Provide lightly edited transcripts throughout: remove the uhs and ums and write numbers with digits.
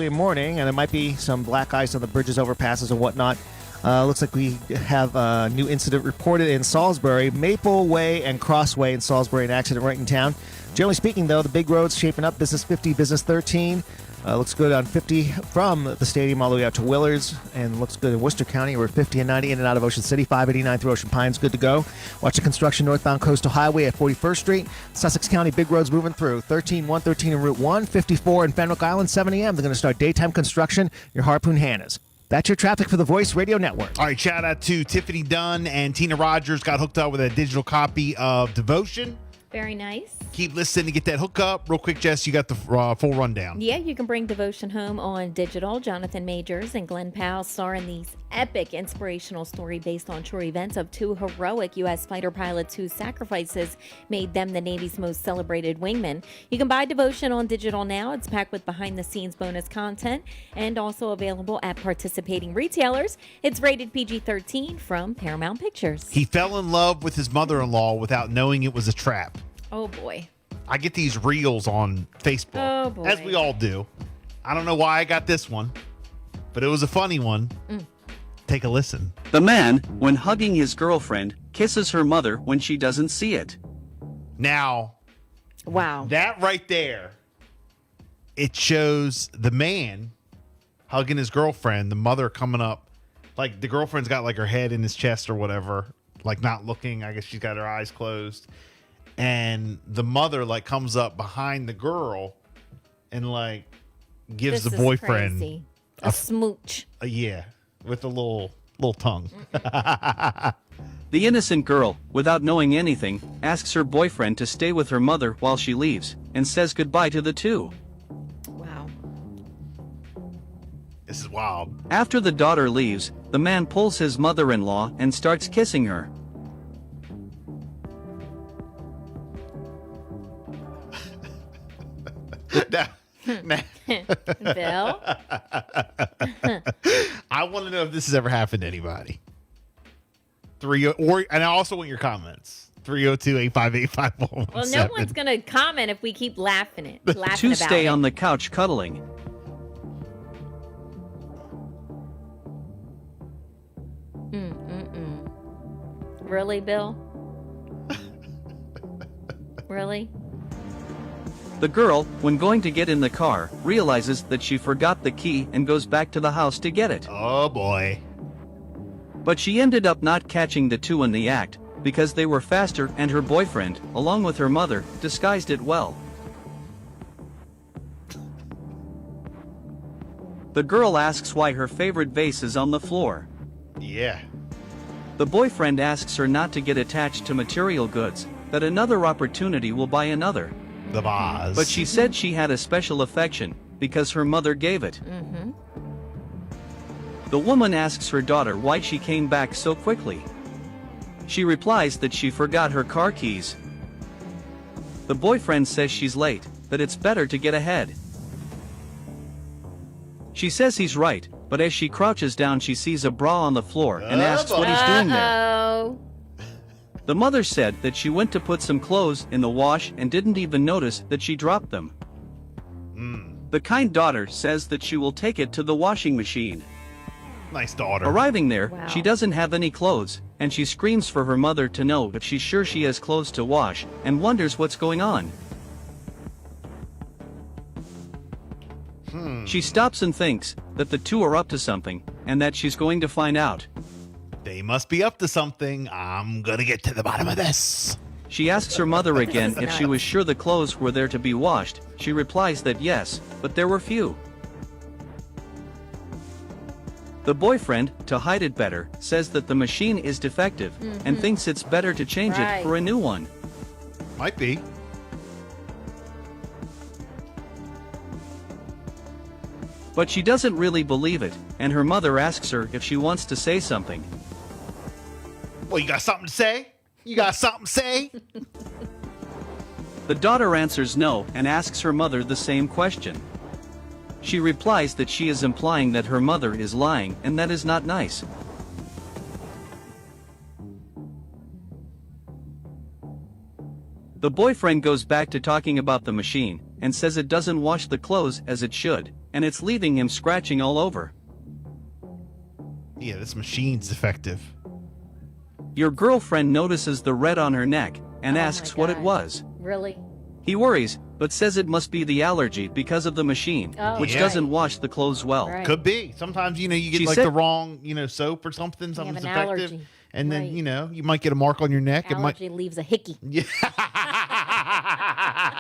early morning, and there might be some black ice on the bridges, overpasses, and whatnot. Looks like we have a new incident reported in Salisbury. Maple Way and Crossway in Salisbury, an accident right in town. Generally speaking, though, the big roads shaping up. Business 50, Business 13. Looks good on 50 from the stadium all the way out to Willards, and looks good in Worcester County. We're 50 and 90 in and out of Ocean City. 589 through Ocean Pines, good to go. Watch the construction northbound Coastal Highway at 41st Street. Sussex County, big roads moving through. 13, 113 and Route 1. 54 in Fenwick Island, 7 a.m. They're going to start daytime construction. Your Harpoon Hannahs. That's your traffic for the Voice Radio Network. All right, shout out to Tiffany Dunn and Tina Rogers. Got hooked up with a digital copy of Devotion. Very nice. Keep listening to get that hookup. Real quick, Jess, you got the full rundown. Yeah, you can bring Devotion home on digital. Jonathan Majors and Glenn Powell star in these epic inspirational story based on true events of two heroic U.S. fighter pilots whose sacrifices made them the Navy's most celebrated wingmen. You can buy Devotion on digital now. It's packed with behind-the-scenes bonus content and also available at participating retailers. It's rated PG-13 from Paramount Pictures. He fell in love with his mother-in-law without knowing it was a trap. Oh, boy. I get these reels on Facebook, Oh, boy. as we all do. I don't know why I got this one, but it was a funny one. Take a listen. The man, when hugging his girlfriend, kisses her mother when she doesn't see it. Now, Wow. that right there, it shows the man hugging his girlfriend, the mother coming up. Like, the girlfriend's got, like, her head in his chest or whatever, like, not looking. I guess she's got her eyes closed. And the mother, like, comes up behind the girl and, like, gives This the is boyfriend crazy. A smooch. yeah, with a little tongue. The innocent girl, without knowing anything, asks her boyfriend to stay with her mother while she leaves, and says goodbye to the two. Wow. This is wild. After the daughter leaves, the man pulls his mother-in-law and starts kissing her. Bill? I want to know if this has ever happened to anybody. And I also want your comments. 302-858-5117. Well, no one's going to comment if we keep laughing The about two stay it. on the couch cuddling. Really, Bill? Really? The girl, when going to get in the car, realizes that she forgot the key and goes back to the house to get it. Oh, boy. But she ended up not catching the two in the act, because they were faster and her boyfriend, along with her mother, disguised it well. The girl asks why her favorite vase is on the floor. Yeah. The boyfriend asks her not to get attached to material goods, that another opportunity will buy another. The vase. But she said she had a special affection, because her mother gave it. The woman asks her daughter why she came back so quickly. She replies that she forgot her car keys. The boyfriend says she's late, that it's better to get ahead. She says he's right, but as she crouches down she sees a bra on the floor and asks what he's doing there. Uh-oh. The mother said that she went to put some clothes in the wash and didn't even notice that she dropped them. The kind daughter says that she will take it to the washing machine. Nice daughter. Arriving there, Wow. she doesn't have any clothes, and she screams for her mother to know if she's sure she has clothes to wash, and wonders what's going on. She stops and thinks that the two are up to something, and that she's going to find out. They must be up to something. I'm gonna get to the bottom of this. She asks her mother again if she was sure the clothes were there to be washed. She replies that yes, but there were few. The boyfriend, to hide it better, says that the machine is defective and thinks it's better to change it Right. for a new one. Might be. But she doesn't really believe it, and her mother asks her if she wants to say something. Well, you got something to say? You got something to say? The daughter answers no and asks her mother the same question. She replies that she is implying that her mother is lying, and that is not nice. The boyfriend goes back to talking about the machine, and says it doesn't wash the clothes as it should, and it's leaving him scratching all over. Yeah, this machine's defective. Your girlfriend notices the red on her neck and Oh asks my what it God. was. Really? He worries, but says it must be the allergy because of the machine, Oh, which Yeah. doesn't wash the clothes well. Right. Could be. Sometimes, you get She like said- the wrong, soap or something. Something's an defective. allergy. And then, Right. you might get a mark on your neck. Allergy leaves a hickey.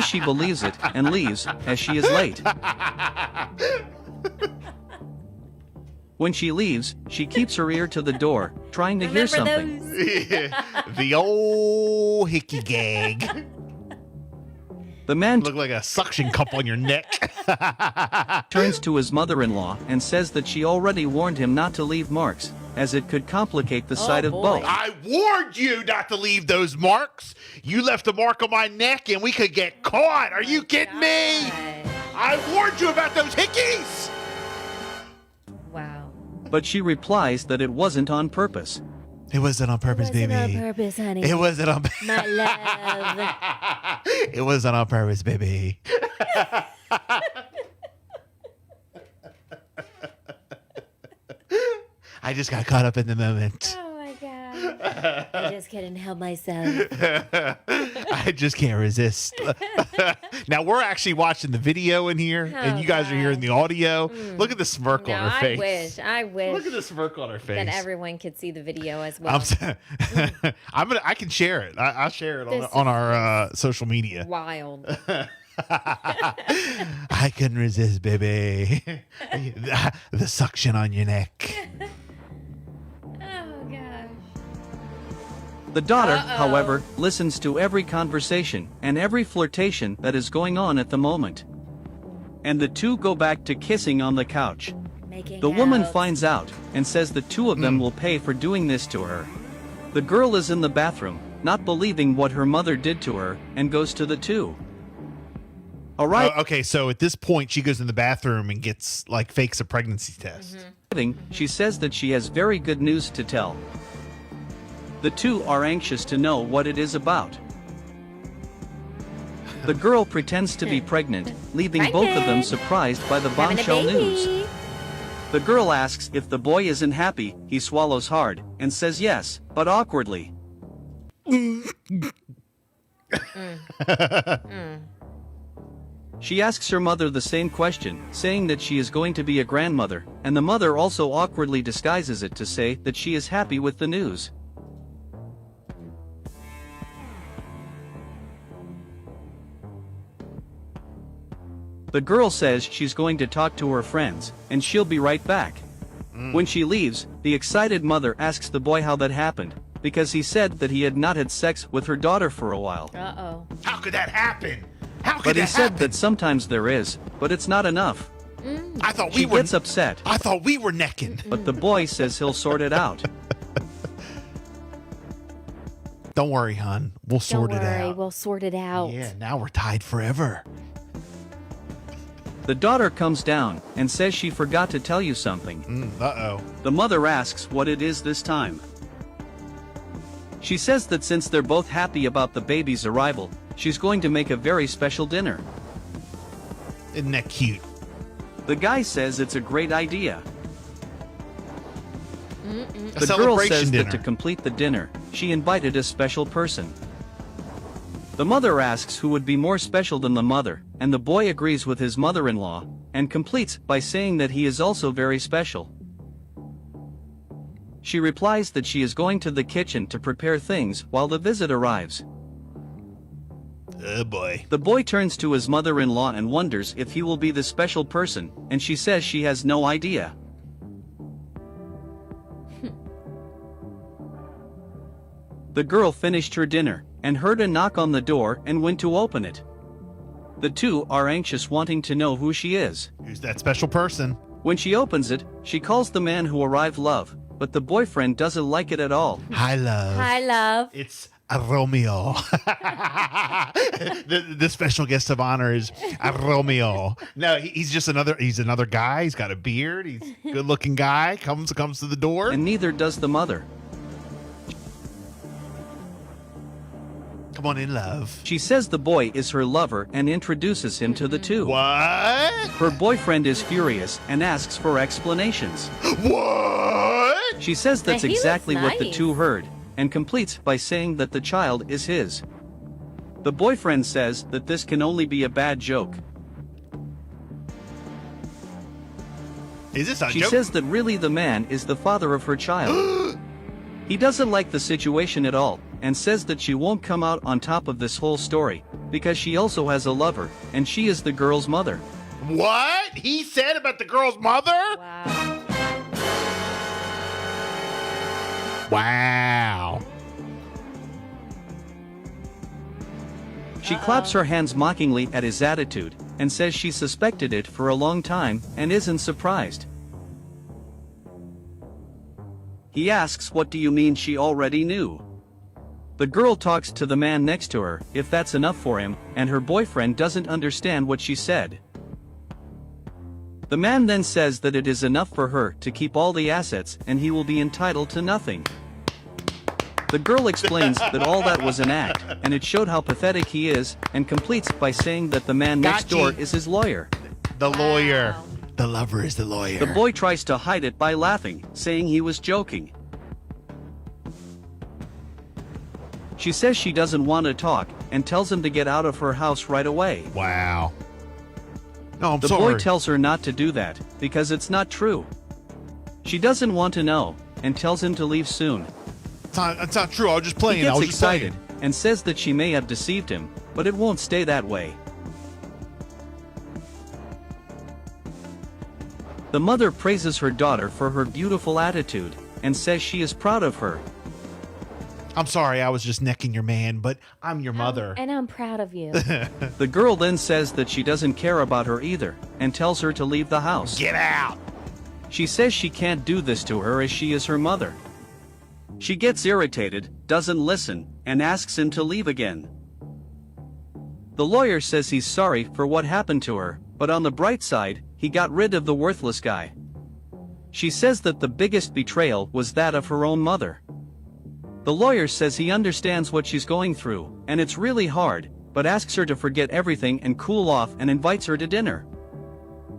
She believes it and leaves, as she is late. When she leaves, she keeps her ear to the door, trying to hear Remember something. those? The old hickey gag. The man Look like a suction cup on your neck. turns to his mother-in-law and says that she already warned him not to leave marks, as it could complicate the sight of boy. both. I warned you not to leave those marks. You left a mark on my neck and we could get caught. Are you kidding me? I warned you about those hickeys. Wow. But she replies that it wasn't on purpose. It wasn't on purpose, Wasn't baby. on purpose, honey. It wasn't on My love. It wasn't on purpose, baby. I just got caught up in the moment. Oh my God. I just couldn't help myself. I just can't resist. Now we're actually watching the video in here, and you guys are hearing the audio. Look at the smirk No, on her I face. wish Look at the smirk on her face. that everyone could see the video as well. I'm s- I can share it. I'll share it This on our social media. Wild. I couldn't resist, baby. The suction on your neck. Oh gosh. The daughter, however, listens to every conversation and every flirtation that is going on at the moment. And the two go back to kissing on the couch. Making The woman out. finds out and says the two of them will pay for doing this to her. The girl is in the bathroom, not believing what her mother did to her, and goes to the two. Okay, so at this point, she goes in the bathroom and gets fakes a pregnancy test. Arriving, she says that she has very good news to tell. The two are anxious to know what it is about. The girl pretends to be pregnant, leaving both of them Pregnant. surprised by the Having a bombshell news. baby. The girl asks if the boy isn't happy. He swallows hard and says yes, but awkwardly. She asks her mother the same question, saying that she is going to be a grandmother, and the mother also awkwardly disguises it to say that she is happy with the news. The girl says she's going to talk to her friends, and she'll be right back. When she leaves, the excited mother asks the boy how that happened, because he said that he had not had sex with her daughter for a while. Uh-oh. How could that happen? How could But he that said happen? that sometimes there is, but it's not enough. I thought She we were. gets upset, I thought we were necking. but the boy says he'll sort it out. Don't worry, hon. We'll sort Don't it worry, out. we'll sort it out. Yeah, now we're tied forever. The daughter comes down and says she forgot to tell you something. Uh-oh. The mother asks what it is this time. She says that since they're both happy about the baby's arrival, she's going to make a very special dinner. Isn't that cute? The guy says it's a great idea. A The girl celebration says dinner. that to complete the dinner, she invited a special person. The mother asks who would be more special than the mother, and the boy agrees with his mother-in-law, and completes by saying that he is also very special. She replies that she is going to the kitchen to prepare things while the visit arrives. Oh boy. The boy turns to his mother-in-law and wonders if he will be the special person, and she says she has no idea. The girl finished her dinner, and heard a knock on the door and went to open it. The two are anxious, wanting to know who she is. Who's that special person? When she opens it, she calls the man who arrived love, but the boyfriend doesn't like it at all. Hi, love. Hi, love. It's a Romeo. the special guest of honor is a Romeo. No, he's just another guy. He's got a beard. He's a good-looking guy. Comes to the door. And neither does the mother. Come on in, love. She says the boy is her lover and introduces him to the two. What? Her boyfriend is furious and asks for explanations. What? She says that's He looks exactly what the nice. two heard, and completes by saying that the child is his. The boyfriend says that this can only be a bad joke. Is this a She joke? says that really the man is the father of her child. He doesn't like the situation at all, and says that she won't come out on top of this whole story, because she also has a lover, and she is the girl's mother. What he said about the girl's mother? Wow. Wow. She claps her hands mockingly at his attitude, and says she suspected it for a long time, and isn't surprised. He asks, what do you mean she already knew? The girl talks to the man next to her, if that's enough for him, and her boyfriend doesn't understand what she said. The man then says that it is enough for her to keep all the assets and he will be entitled to nothing. The girl explains that all that was an act, and it showed how pathetic he is, and completes by saying that the man next door Gotcha. is his lawyer. The lawyer. Wow. The lover is the lawyer. The boy tries to hide it by laughing, saying he was joking. She says she doesn't want to talk, and tells him to get out of her house right away. Wow. No, I'm The sorry. boy tells her not to do that, because it's not true. She doesn't want to know, and tells him to leave soon. it's not true. I was just He playing. I gets was just excited, playing. and says that she may have deceived him, but it won't stay that way. The mother praises her daughter for her beautiful attitude, and says she is proud of her. I'm sorry. I was just necking your man, but I'm your mother. And I'm proud of you. The girl then says that she doesn't care about her either, and tells her to leave the house. Get out. She says she can't do this to her as she is her mother. She gets irritated, doesn't listen, and asks him to leave again. The lawyer says he's sorry for what happened to her, but on the bright side, he got rid of the worthless guy. She says that the biggest betrayal was that of her own mother. The lawyer says he understands what she's going through, and it's really hard, but asks her to forget everything and cool off and invites her to dinner.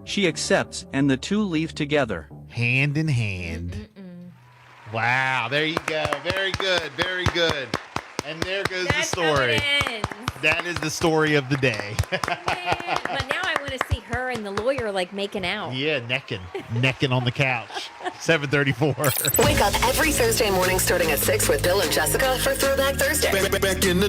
She accepts, and the two leave together. Hand in hand. Wow. There you go. Very good. Very good. And there goes That's the how story. it ends. That is the story of the day. But now I want to see her and the lawyer like making out. Yeah, necking on the couch. 7:34. Wake up every Thursday morning starting at 6 with Bill and Jessica for Throwback Thursday. Back in the